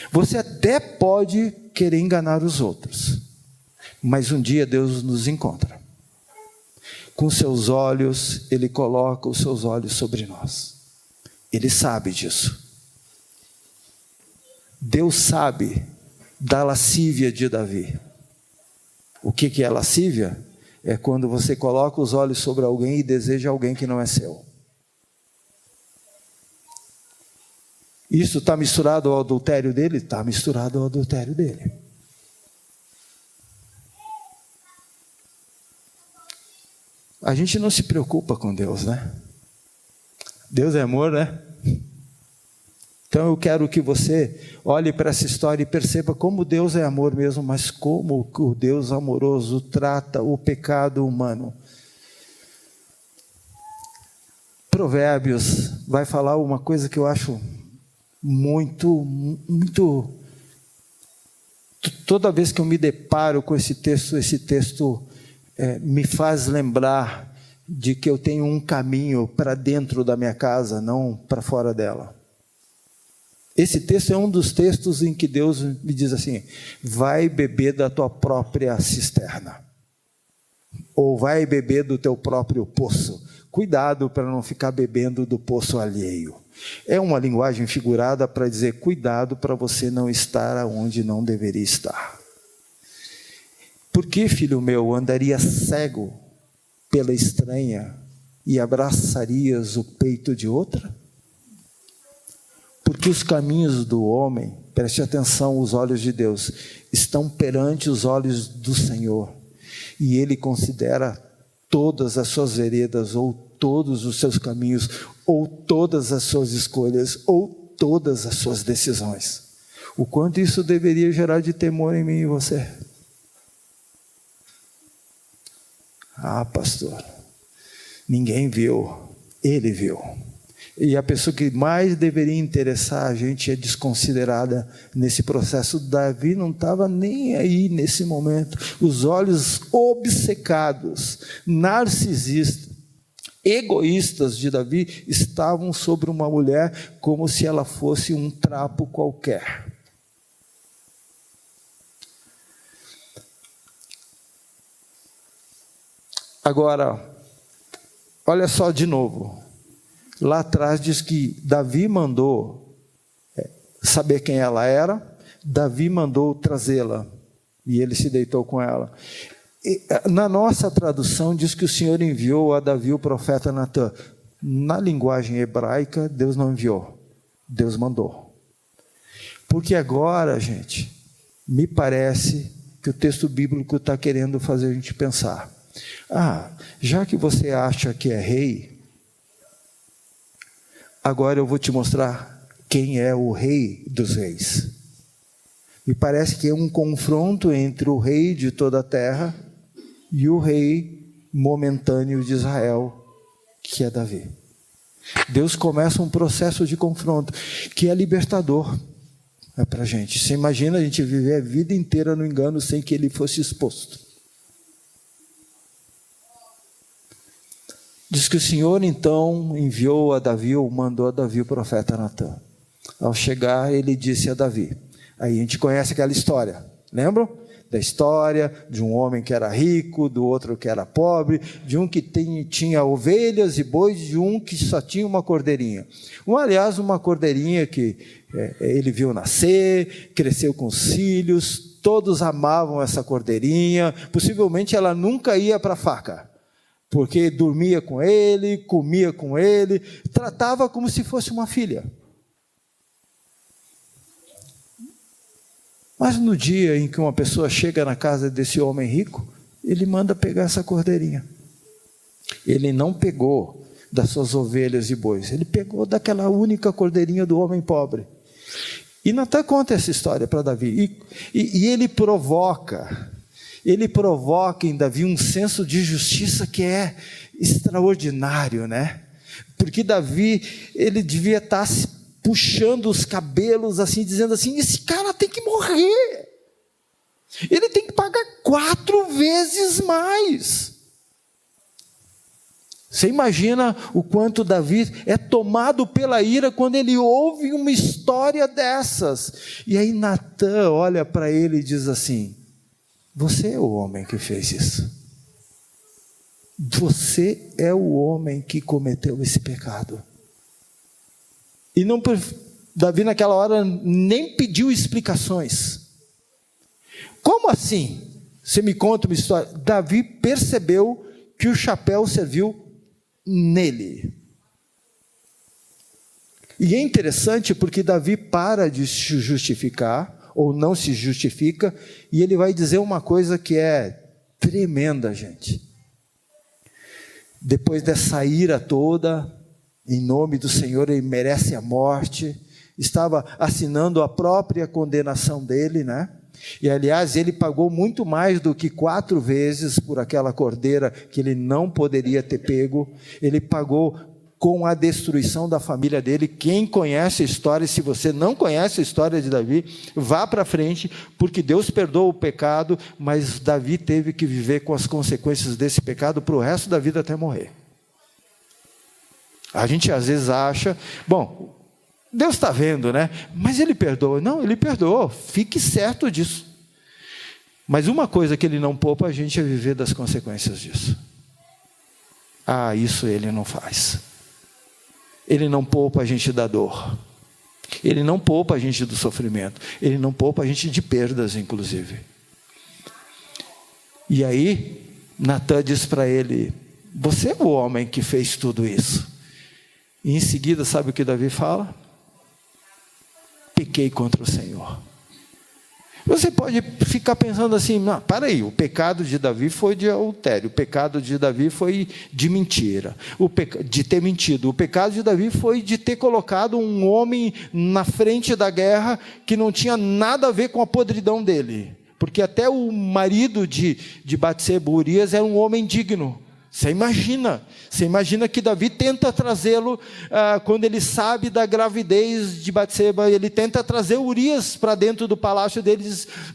Você até pode querer enganar os outros, mas um dia Deus nos encontra. Com seus olhos, Ele coloca os seus olhos sobre nós. Ele sabe disso. Deus sabe da lascívia de Davi. O que é lascívia? É quando você coloca os olhos sobre alguém e deseja alguém que não é seu. Isso está misturado ao adultério dele? Está misturado ao adultério dele. A gente não se preocupa com Deus, né? Deus é amor, né? Então eu quero que você olhe para essa história e perceba como Deus é amor mesmo, mas como o Deus amoroso trata o pecado humano. Provérbios vai falar uma coisa que eu acho muito... Toda vez que eu me deparo com esse texto me faz lembrar de que eu tenho um caminho para dentro da minha casa, não para fora dela. Esse texto é um dos textos em que Deus me diz assim: vai beber da tua própria cisterna, ou vai beber do teu próprio poço. Cuidado para não ficar bebendo do poço alheio. É uma linguagem figurada para dizer cuidado para você não estar onde não deveria estar. Por que, filho meu, andaria cego pela estranha e abraçarias o peito de outra? Porque os caminhos do homem, preste atenção, os olhos de Deus, estão perante os olhos do Senhor. E Ele considera todas as suas veredas, ou todos os seus caminhos, ou todas as suas escolhas, ou todas as suas decisões. O quanto isso deveria gerar de temor em mim e você? Ah, pastor, ninguém viu, Ele viu. E a pessoa que mais deveria interessar a gente é desconsiderada nesse processo. Davi não estava nem aí nesse momento. Os olhos obcecados, narcisistas, egoístas de Davi estavam sobre uma mulher como se ela fosse um trapo qualquer. Agora, olha só de novo. Lá atrás diz que Davi mandou saber quem ela era, Davi mandou trazê-la, e ele se deitou com ela. E, na nossa tradução diz que o Senhor enviou a Davi o profeta Natã. Na linguagem hebraica, Deus não enviou, Deus mandou. Porque agora, gente, me parece que o texto bíblico está querendo fazer a gente pensar. Já que você acha que é rei, agora eu vou te mostrar quem é o rei dos reis. Me parece que é um confronto entre o rei de toda a terra e o rei momentâneo de Israel, que é Davi. Deus começa um processo de confronto, que é libertador para a gente. Você imagina a gente viver a vida inteira no engano sem que ele fosse exposto. Diz que o Senhor então enviou a Davi, ou mandou a Davi o profeta Natã. Ao chegar, ele disse a Davi. Aí a gente conhece aquela história, lembram? Da história de um homem que era rico, do outro que era pobre, de um que tinha ovelhas e bois, de um que só tinha uma cordeirinha. Aliás, uma cordeirinha que ele viu nascer, cresceu com os filhos, todos amavam essa cordeirinha, possivelmente ela nunca ia para a faca. Porque dormia com ele, comia com ele, tratava como se fosse uma filha. Mas no dia em que uma pessoa chega na casa desse homem rico, ele manda pegar essa cordeirinha. Ele não pegou das suas ovelhas e bois, ele pegou daquela única cordeirinha do homem pobre. E Natan conta essa história para Davi, e ele provoca em Davi um senso de justiça que é extraordinário, né? Porque Davi, ele devia estar se puxando os cabelos assim, dizendo assim, esse cara tem que morrer, ele tem que pagar 4 vezes mais. Você imagina o quanto Davi é tomado pela ira quando ele ouve uma história dessas. E aí Natan olha para ele e diz assim, você é o homem que fez isso. Você é o homem que cometeu esse pecado. E não, Davi naquela hora nem pediu explicações. Como assim? Você me conta uma história. Davi percebeu que o chapéu serviu nele. E é interessante porque Davi para de se justificar, ou não se justifica, e ele vai dizer uma coisa que é tremenda, gente. Depois dessa ira toda, em nome do Senhor, ele merece a morte, estava assinando a própria condenação dele, né? E aliás, ele pagou muito mais do que 4 vezes por aquela cordeira que ele não poderia ter pego. Ele pagou com a destruição da família dele. Quem conhece a história, se você não conhece a história de Davi, vá para frente, porque Deus perdoa o pecado, mas Davi teve que viver com as consequências desse pecado para o resto da vida até morrer. A gente às vezes acha, bom, Deus está vendo, né? Mas Ele perdoa. Não, Ele perdoou, fique certo disso. Mas uma coisa que Ele não poupa a gente é viver das consequências disso. Ah, isso Ele não faz. Ele não poupa a gente da dor. Ele não poupa a gente do sofrimento. Ele não poupa a gente de perdas, inclusive. E aí, Natan diz para ele, você é o homem que fez tudo isso. E em seguida, sabe o que Davi fala? Pequei contra o Senhor. Você pode ficar pensando assim, não, para aí, o pecado de Davi foi de adultério, o pecado de Davi foi de mentira, de ter mentido, o pecado de Davi foi de ter colocado um homem na frente da guerra que não tinha nada a ver com a podridão dele, porque até o marido de Batseba, Urias, era um homem digno. Você imagina que Davi tenta trazê-lo, quando ele sabe da gravidez de Batseba, ele tenta trazer Urias para dentro do palácio dele,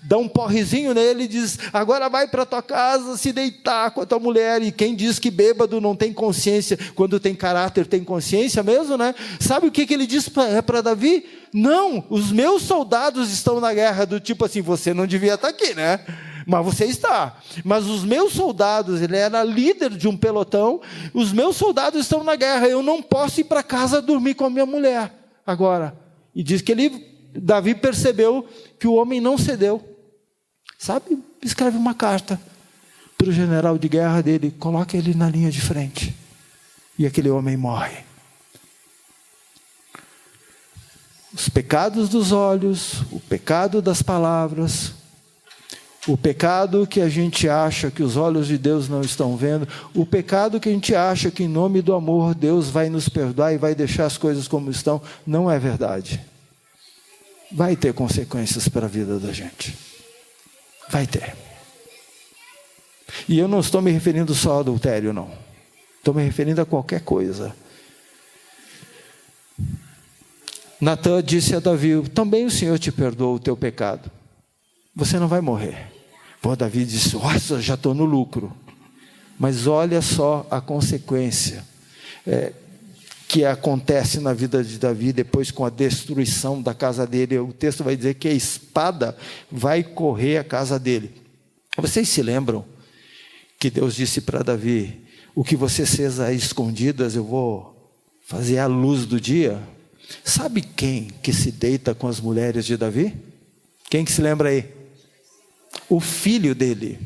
dá um porrezinho nele e diz, agora vai para tua casa se deitar com a tua mulher. E quem diz que bêbado não tem consciência, quando tem caráter tem consciência mesmo, né? Sabe o que ele diz para Davi? Não, os meus soldados estão na guerra, do tipo assim, você não devia estar aqui, né? Mas você está. Mas os meus soldados, ele era líder de um pelotão, os meus soldados estão na guerra, eu não posso ir para casa dormir com a minha mulher agora. E diz que Davi percebeu que o homem não cedeu. Sabe? Escreve uma carta para o general de guerra dele, coloca ele na linha de frente. E aquele homem morre. Os pecados dos olhos, o pecado das palavras, o pecado que a gente acha que os olhos de Deus não estão vendo, o pecado que a gente acha que em nome do amor Deus vai nos perdoar e vai deixar as coisas como estão, não é verdade. Vai ter consequências para a vida da gente. Vai ter. E eu não estou me referindo só ao adultério, não. Estou me referindo a qualquer coisa. Natan disse a Davi, também o Senhor te perdoa o teu pecado. Você não vai morrer. Pô, Davi disse, nossa, já estou no lucro. Mas olha só a consequência que acontece na vida de Davi depois com a destruição da casa dele. O texto vai dizer que a espada vai correr a casa dele. Vocês se lembram que Deus disse para Davi, o que você fez às escondidas eu vou fazer à luz do dia? Sabe quem que se deita com as mulheres de Davi? Quem que se lembra aí? O filho dele.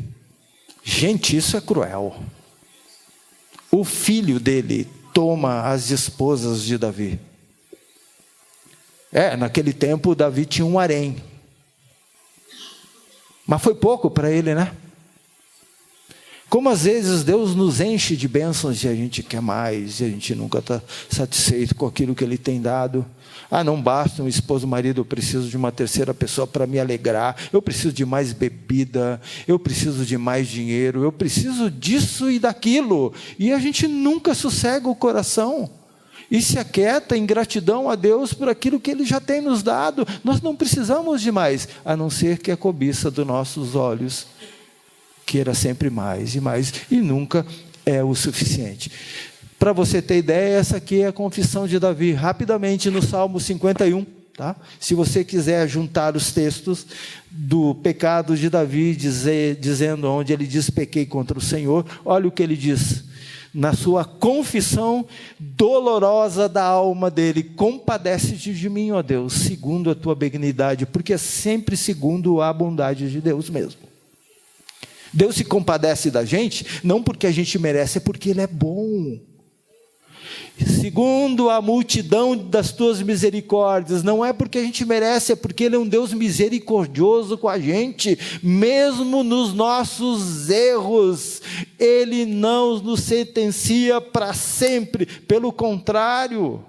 Gente, isso é cruel. O filho dele toma as esposas de Davi. Naquele tempo Davi tinha um harém. Mas foi pouco para ele, né? Como às vezes Deus nos enche de bênçãos e a gente quer mais, e a gente nunca está satisfeito com aquilo que Ele tem dado. Não basta um esposo, marido, eu preciso de uma terceira pessoa para me alegrar, eu preciso de mais bebida, eu preciso de mais dinheiro, eu preciso disso e daquilo. E a gente nunca sossega o coração e se aquieta em gratidão a Deus por aquilo que Ele já tem nos dado. Nós não precisamos de mais, a não ser que a cobiça dos nossos olhos queira sempre mais e mais, e nunca é o suficiente. Para você ter ideia, essa aqui é a confissão de Davi, rapidamente no Salmo 51, tá? Se você quiser juntar os textos do pecado de Davi, dizendo onde ele diz pequei contra o Senhor, olha o que ele diz, na sua confissão dolorosa da alma dele: compadece-te de mim, ó Deus, segundo a tua benignidade, porque é sempre segundo a bondade de Deus mesmo. Deus se compadece da gente, não porque a gente merece, é porque Ele é bom. Segundo a multidão das tuas misericórdias, não é porque a gente merece, é porque Ele é um Deus misericordioso com a gente, mesmo nos nossos erros, Ele não nos sentencia para sempre, pelo contrário.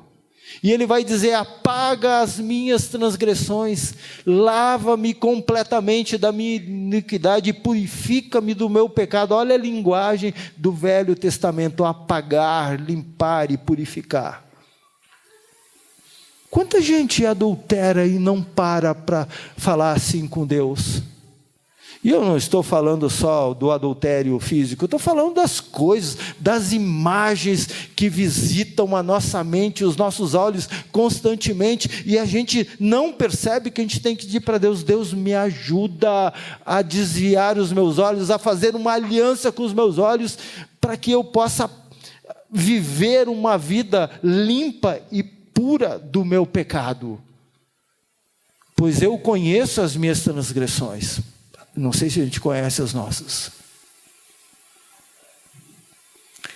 E Ele vai dizer: apaga as minhas transgressões, lava-me completamente da minha iniquidade e purifica-me do meu pecado. Olha a linguagem do Velho Testamento: apagar, limpar e purificar. Quanta gente adultera e não para falar assim com Deus? E eu não estou falando só do adultério físico, eu estou falando das coisas, das imagens que visitam a nossa mente, os nossos olhos constantemente, e a gente não percebe que a gente tem que pedir para Deus: Deus, me ajuda a desviar os meus olhos, a fazer uma aliança com os meus olhos, para que eu possa viver uma vida limpa e pura do meu pecado, pois eu conheço as minhas transgressões. Não sei se a gente conhece as nossas.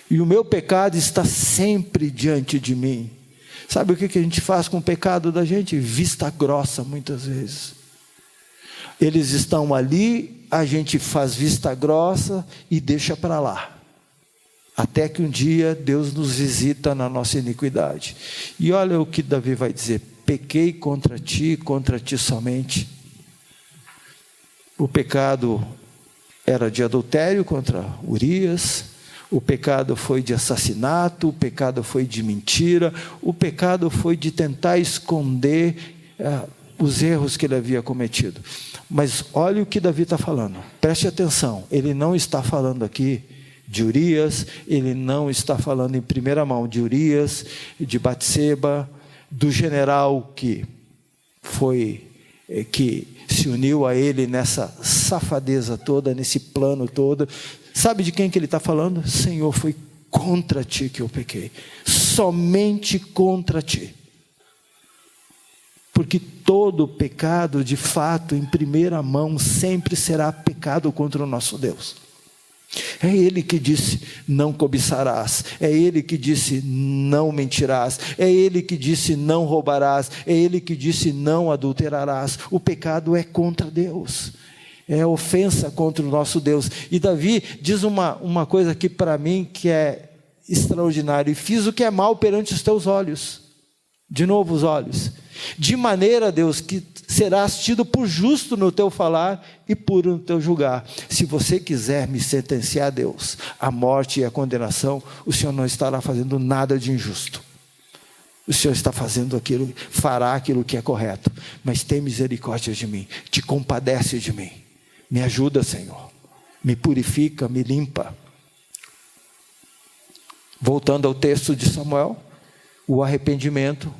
E o meu pecado está sempre diante de mim. Sabe o que a gente faz com o pecado da gente? Vista grossa, muitas vezes. Eles estão ali, a gente faz vista grossa e deixa para lá. Até que um dia Deus nos visita na nossa iniquidade. E olha o que Davi vai dizer: pequei contra ti somente. O pecado era de adultério contra Urias, o pecado foi de assassinato, o pecado foi de mentira, o pecado foi de tentar esconder os erros que ele havia cometido. Mas olha o que Davi está falando, preste atenção, ele não está falando aqui de Urias, ele não está falando em primeira mão de Urias, de Batseba, do general que se uniu a ele nessa safadeza toda, nesse plano todo. Sabe de quem que ele está falando? Senhor, foi contra ti que eu pequei, somente contra ti. Porque todo pecado, de fato, em primeira mão, sempre será pecado contra o nosso Deus. É Ele que disse: não cobiçarás. É Ele que disse: não mentirás. É Ele que disse: não roubarás. É Ele que disse: não adulterarás. O pecado é contra Deus, é ofensa contra o nosso Deus. E Davi diz uma coisa aqui para mim que é extraordinária: e fiz o que é mal perante os teus olhos. De novo os olhos. De maneira, Deus, que serás tido por justo no teu falar e puro no teu julgar. Se você quiser me sentenciar, Deus, a morte e a condenação, o Senhor não estará fazendo nada de injusto. O Senhor está fazendo aquilo, fará aquilo que é correto. Mas tem misericórdia de mim, te compadece de mim. Me ajuda, Senhor. Me purifica, me limpa. Voltando ao texto de Samuel, o arrependimento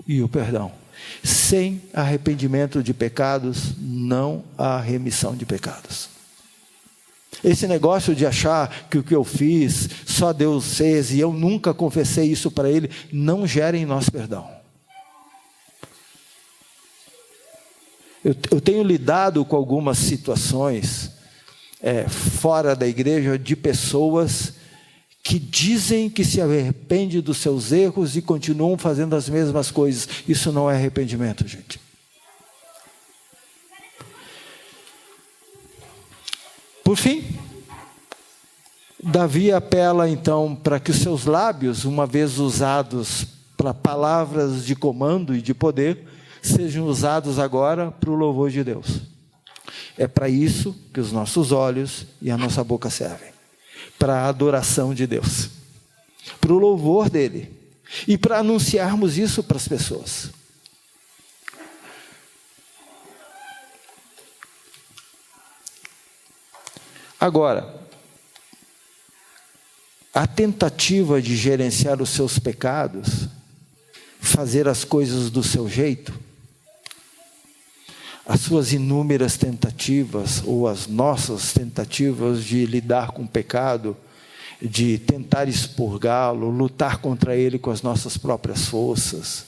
e o perdão. Sem arrependimento de pecados, não há remissão de pecados. Esse negócio de achar que o que eu fiz, só Deus fez e eu nunca confessei isso para Ele, não gera em nós perdão. Eu tenho lidado com algumas situações fora da igreja de pessoas que dizem que se arrependem dos seus erros e continuam fazendo as mesmas coisas. Isso não é arrependimento, gente. Por fim, Davi apela então para que os seus lábios, uma vez usados para palavras de comando e de poder, sejam usados agora para o louvor de Deus. É para isso que os nossos olhos e a nossa boca servem, para a adoração de Deus, para o louvor dele e para anunciarmos isso para as pessoas. Agora, a tentativa de gerenciar os seus pecados, fazer as coisas do seu jeito, as suas inúmeras tentativas, ou as nossas tentativas de lidar com o pecado, de tentar expurgá-lo, lutar contra ele com as nossas próprias forças,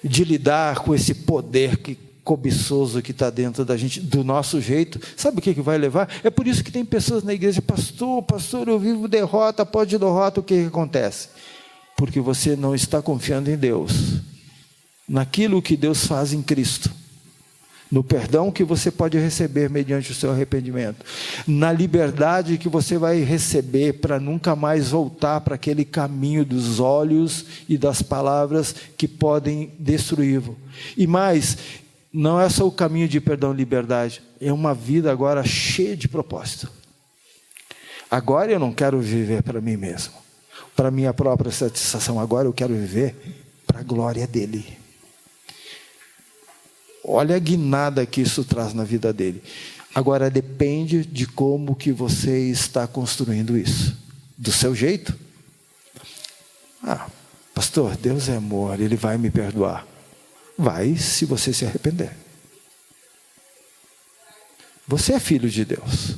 de lidar com esse poder cobiçoso que está dentro da gente, do nosso jeito, sabe o que vai levar? É por isso que tem pessoas na igreja, pastor, eu vivo derrota após derrota. O que acontece? Porque você não está confiando em Deus, naquilo que Deus faz em Cristo, no perdão que você pode receber mediante o seu arrependimento, na liberdade que você vai receber para nunca mais voltar para aquele caminho dos olhos e das palavras que podem destruí-lo. E mais, não é só o caminho de perdão e liberdade, é uma vida agora cheia de propósito. Agora eu não quero viver para mim mesmo, para minha própria satisfação, agora eu quero viver para a glória dele. Olha a guinada que isso traz na vida dele. Agora depende de como que você está construindo isso. Do seu jeito? Pastor, Deus é amor, Ele vai me perdoar. Vai, se você se arrepender. Você é filho de Deus.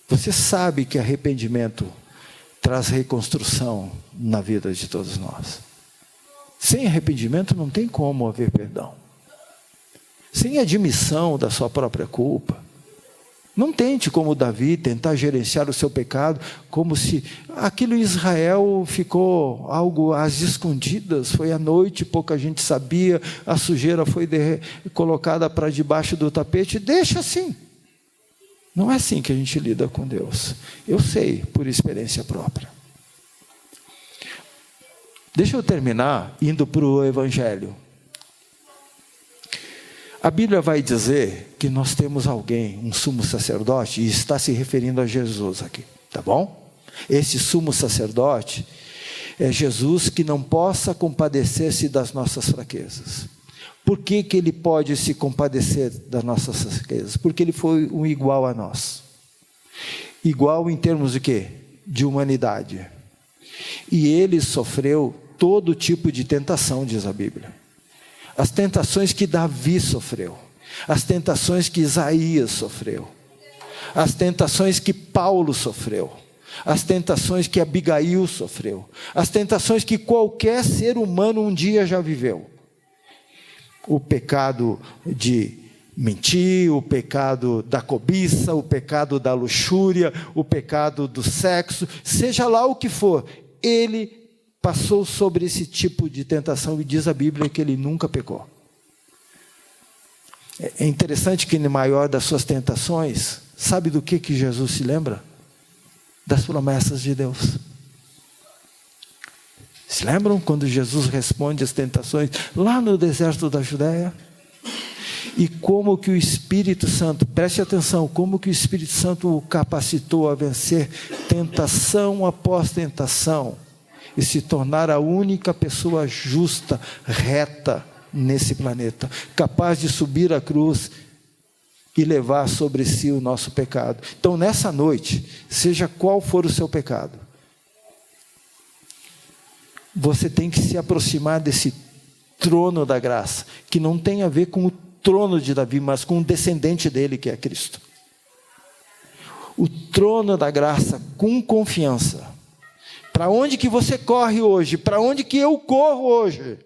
Você sabe que arrependimento traz reconstrução na vida de todos nós. Sem arrependimento não tem como haver perdão. Sem admissão da sua própria culpa. Não tente, como Davi, tentar gerenciar o seu pecado, como se aquilo em Israel ficou algo às escondidas, foi à noite, pouca gente sabia, a sujeira foi colocada para debaixo do tapete. Deixa assim. Não é assim que a gente lida com Deus. Eu sei, por experiência própria. Deixa eu terminar indo para o Evangelho. A Bíblia vai dizer que nós temos alguém, um sumo sacerdote, e está se referindo a Jesus aqui, tá bom? Esse sumo sacerdote é Jesus que não possa compadecer-se das nossas fraquezas. Por que que ele pode se compadecer das nossas fraquezas? Porque ele foi um igual a nós. Igual em termos de quê? De humanidade. E ele sofreu todo tipo de tentação, diz a Bíblia. As tentações que Davi sofreu, as tentações que Isaías sofreu, as tentações que Paulo sofreu, as tentações que Abigail sofreu, as tentações que qualquer ser humano um dia já viveu. O pecado de mentir, o pecado da cobiça, o pecado da luxúria, o pecado do sexo, seja lá o que for, ele passou sobre esse tipo de tentação e diz a Bíblia que ele nunca pecou. É interessante que no maior das suas tentações, sabe do que Jesus se lembra? Das promessas de Deus. Se lembram quando Jesus responde às tentações lá no deserto da Judéia? E como que o Espírito Santo, preste atenção, como que o Espírito Santo o capacitou a vencer tentação após tentação, e se tornar a única pessoa justa, reta nesse planeta, capaz de subir a cruz e levar sobre si o nosso pecado. Então nessa noite, seja qual for o seu pecado, você tem que se aproximar desse trono da graça, que não tem a ver com o trono de Davi, mas com o descendente dele, que é Cristo. O trono da graça com confiança. Para onde que você corre hoje? Para onde que eu corro hoje?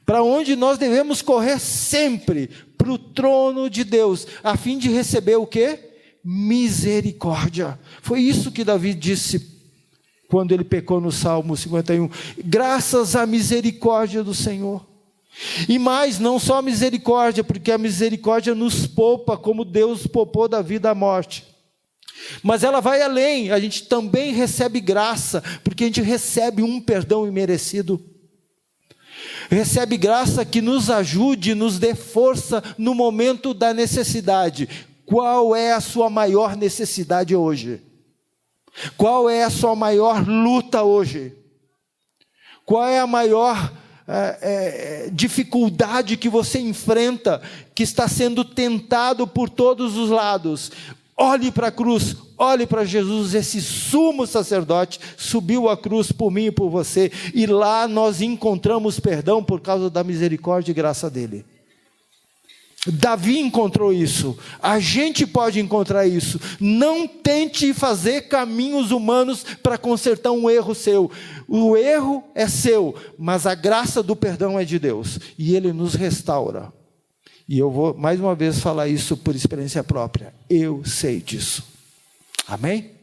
Para onde nós devemos correr sempre? Para o trono de Deus, a fim de receber o quê? Misericórdia. Foi isso que Davi disse quando ele pecou no Salmo 51. Graças à misericórdia do Senhor. E mais, não só a misericórdia, porque a misericórdia nos poupa, como Deus poupou da vida à morte. Mas ela vai além, a gente também recebe graça, porque a gente recebe um perdão imerecido. Recebe graça que nos ajude, nos dê força no momento da necessidade. Qual é a sua maior necessidade hoje? Qual é a sua maior luta hoje? Qual é a maior dificuldade que você enfrenta, que está sendo tentado por todos os lados? Olhe para a cruz, olhe para Jesus, esse sumo sacerdote subiu a cruz por mim e por você, e lá nós encontramos perdão por causa da misericórdia e graça dele. Davi encontrou isso, a gente pode encontrar isso. Não tente fazer caminhos humanos para consertar um erro seu. O erro é seu, mas a graça do perdão é de Deus, e ele nos restaura. E eu vou mais uma vez falar isso por experiência própria. Eu sei disso. Amém?